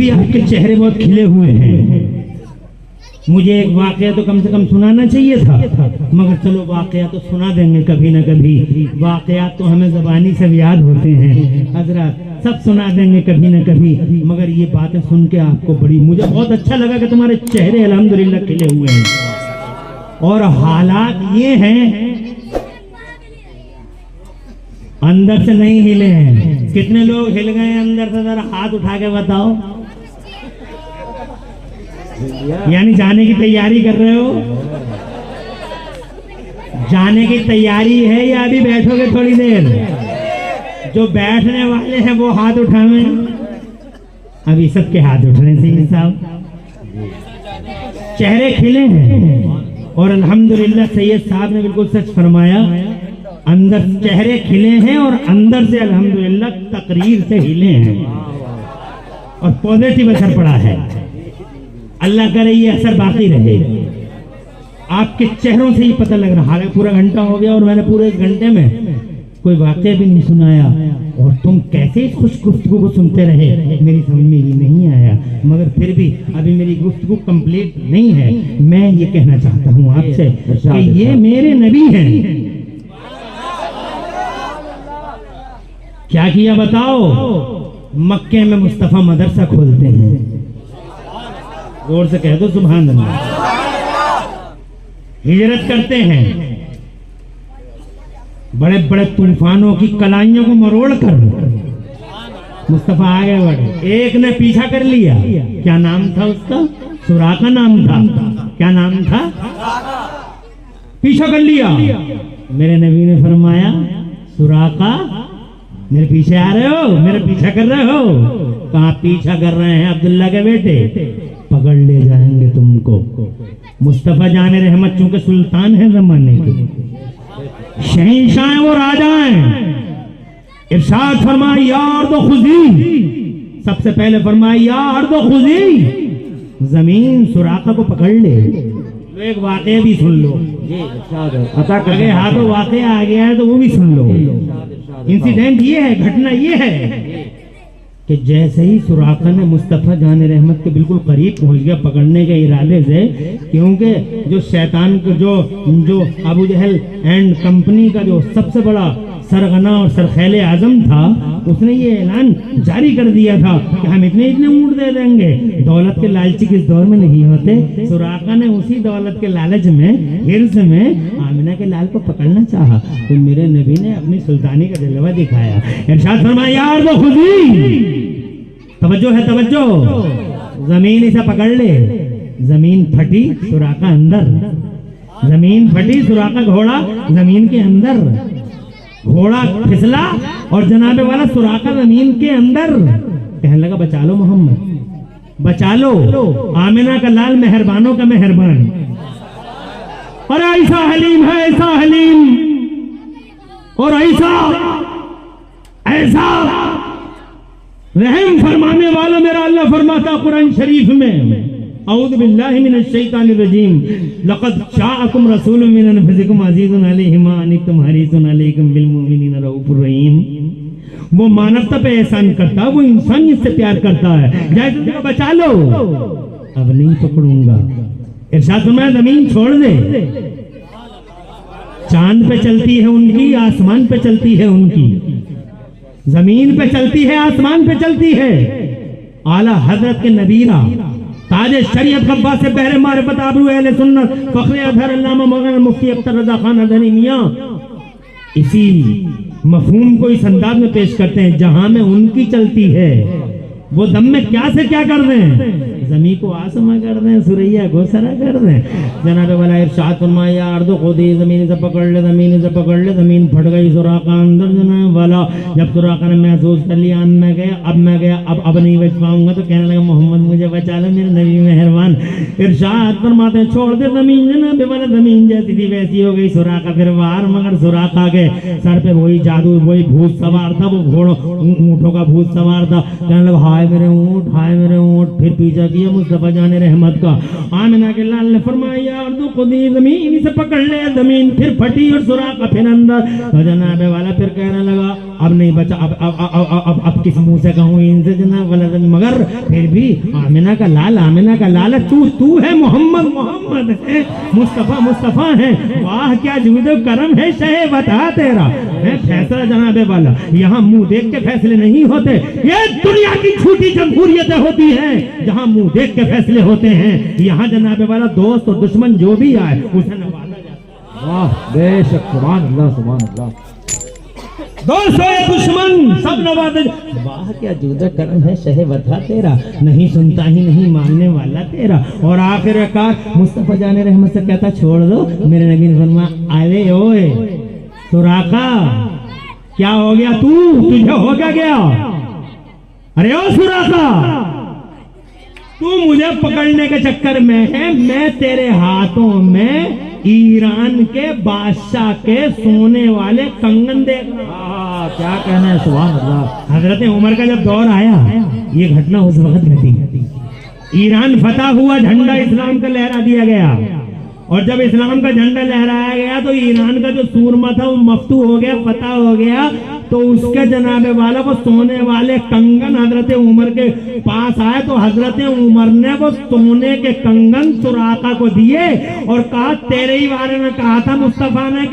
भी आपके चेहरे बहुत खिले हुए हैं। मुझे एक वाकया तो कम से कम सुनाना चाहिए था, मगर चलो वाकया तो सुना देंगे कभी न कभी। वाकया तो हमें ज़बानी से याद होते हैं हजरत, सब सुना देंगे कभी न कभी। मगर ये बातें सुन के आपको मुझे बहुत अच्छा लगा कि तुम्हारे चेहरे अल्हम्दुलिल्लाह खिले हुए हैं। और हालात ये हैं, अंदर से नहीं हिले हैं। कितने लोग हिल गए हैं अंदर से? जरा हाथ उठा के बताओ। यानी जाने की तैयारी कर रहे हो? जाने की तैयारी है या अभी बैठोगे थोड़ी देर? जो बैठने वाले हैं वो हाथ उठावें। अभी सबके हाथ उठ रहे हैं साहब, चेहरे खिले हैं। और अल्हम्दुलिल्लाह सैयद साहब ने बिल्कुल सच फरमाया, अंदर चेहरे खिले हैं और अंदर से अल्हम्दुलिल्लाह तकरीर से हिले हैं और पॉजिटिव असर पड़ा है। अल्लाह करे ये असर बाकी रहे। आपके चेहरों से ही पता लग रहा है। पूरा घंटा हो गया और मैंने पूरे 1 घंटे में कोई वाकया भी नहीं सुनाया और तुम कैसे इस खुश गुफ्तगू को सुनते रहे, मेरी समझ में ये नहीं आया। मगर फिर भी अभी मेरी गुफ्तगू कंप्लीट नहीं है। मैं ये कहना चाहता हूँ आपसे कि ये मेरे नबी हैं। क्या किया बताओ? मक्के में मुस्तफा मदरसा खोलते हैं। जोर से कह दो सुभान अल्लाह। हिजरत करते हैं, बड़े बड़े तूफानों की कलाइयों को मरोड़ कर मुस्तफा आगे बढ़े। एक ने पीछा कर लिया, क्या नाम था उसका? सुराका नाम था। क्या नाम था? पीछा कर लिया। मेरे नबी ने फरमाया, सुराका मेरे पीछे आ रहे हो, मेरे पीछा कर रहे हो? कहाँ पीछा कर रहे हैं? अब्दुल्ला के बेटे, पकड़ ले जाएंगे तुमको। मुस्तफा जाने रहमत चूंकि सुल्तान है जमाने के, शहंशाह हैं, वो राजा हैं। इरशाद फरमाया, या अर्दो खुजी, सबसे पहले फरमाया या अर्दो खुजी, जमीन सुराका को पकड़ ले। लो एक वाकया भी सुन लो। अगे हाथों वाकया आ गया है तो वो भी सुन लो। इंसिडेंट ये है, घटना ये है कि जैसे ही सुराका ने मुस्तफा जाने रहमत के बिल्कुल करीब पहुंच गया पकड़ने के इरादे से, क्योंकि जो शैतान को जो अबू जहल एंड कंपनी का जो सबसे बड़ा सरगना और सरखैले आजम था, उसने ये ऐलान जारी कर दिया था कि हम इतने ऊंट दे देंगे। दौलत के लालची किस दौर में नहीं होते। सुराका ने उसी दौलत के लालच में, हिर्स में आमिना के लाल को पकड़ना चाहा तो मेरे नबी ने अपनी सुल्तानी का जलवा दिखाया। इरशाद फरमाया, यार वो खुदी, तवज्जो है तवज्जो, जमीन इसे पकड़ ले। जमीन फटी, सुराका अंदर। जमीन फटी, सुराका घोड़ा जमीन के अंदर। घोड़ा फिसला और जनाबे वाला सुराका जमीन के अंदर। कहने लगा, बचा लो मोहम्मद, बचा लो। आमिना का लाल मेहरबानों का मेहरबान। और ऐसा हलीम है, ऐसा हलीम, और ऐसा रहम फरमाने वाला मेरा अल्लाह फरमाता कुरान शरीफ में, औज़ु बिल्लाहि मिनश शैतानिर रजीम, लक़द जाअकुम रसूलुम मिन अनफुसिकुम अज़ीज़ुन अलैहि मा अनित्तुम हरीसुन अलैकुम बिल मुमिनीना रऊफ़ुर रहीम। वो मानवता पे एहसान करता है, वो इंसानियत से प्यार करता है। जैसे बचा लो, अब नहीं पकड़ूंगा। इरशाद फरमाया, जमीन छोड़ दे। चांद पे चलती है उनकी, आसमान पे चलती है उनकी। जमीन पे चलती है, आसमान पे चलती है। आला हजरत के नबीरा ताजे शरीयत गब्बा से बहरे मारिफत आबरू अहले सुन्नत फखरे अजहर अल्लामा मौलाना मुफ्ती अख्तर रजा खान अदनी मियां इसी मफहूम को इस अंदाज में पेश करते हैं, जहां में उनकी चलती है वो दम में क्या से क्या कर दें, जमी को आसमा कर दें, सुरैया को सरा कर दें। जनाब वाला इरशाद फरमाया, अर्दो खुदी, जमीन से पकड़ ले, जमीन से पकड़ ले। जमीन फट गई, सुराका अंदर। जनाब वाला जब सुराका ने महसूस कर लिया मैं गया, अब नहीं बच पाऊंगा, तो कहने लगा, मोहम्मद मुझे बचा लो, मेरे नबी मेहरबान। इरशाद फरमाते, छोड़ दे जमीन। जनाब वाला जमीन जैसी थी वैसी हो गई। सुराका फिर वार, मगर सुराका के सर पे वही जादू, वही भूत सवार था, वो घोड़ों ऊँटों का भूत सवार था। कहने लगा, हाय मेरे ऊँट, हाय मेरे ऊँट। फिर पीछा किया मुस्तफा जाने रहमत का। आमिना के लाल ने फरमाया, अर्दो खुदी, जमीन से पकड़ ले। जमीन फिर फटी और सुराका फिर अंदर। तो जनाबे वाला फिर कहने लगा, अब नहीं बचा, अब किस मुंह से कहूँ इनसे जनाब वलदन, मगर फिर भी आमिना का लाल तू है मोहम्मद है, मुस्तफा है। वाह क्या जूदो करम है शहे बता तेरा है। फैसला जनाबे वाला यहाँ मुंह देख के फैसले नहीं होते, ये दुनिया की झूठी जमहूरियतें होती हैं जहाँ मुंह देख के फैसले होते हैं। यहाँ जनाबे वाला दोस्त और दुश्मन जो भी आए उसे नवाजा जाता है। वाह बेशक, सुभान अल्लाह। दोस्तों ये दुश्मन सब नवाजे। वाह क्या जूदा करम है शहे वथा तेरा, नहीं सुनता ही नहीं मानने वाला तेरा। और आखिरकार मुस्तफा जाने रहमत से कहता छोड़ दो, मेरे नबी ने फरमाया अरे ओए सुराका क्या हो गया, तुझे हो गया। अरे ओ सुराका, तू मुझे पकड़ने के चक्कर में है, मैं तेरे हाथों में ईरान के बादशाह के सोने वाले कंगन देख रहा। क्या कहना है, सुभान अल्लाह। हजरत उमर का जब दौर आया, ये घटना उस वक्त घटी। ईरान फतह हुआ, झंडा इस्लाम का लहरा दिया गया, और जब इस्लाम का झंडा लहराया गया तो ईरान का जो सूरमा था वो मफ्तू हो गया, फतह हो गया। तो उसके जनाबे वाला वो सोने वाले कंगन हजरत उमर के पास आए, तो हजरत उमर ने वो सोने के कंगन सुराका को दिए और कहा तेरे ही बारे में कहा था मुस्तफा ने।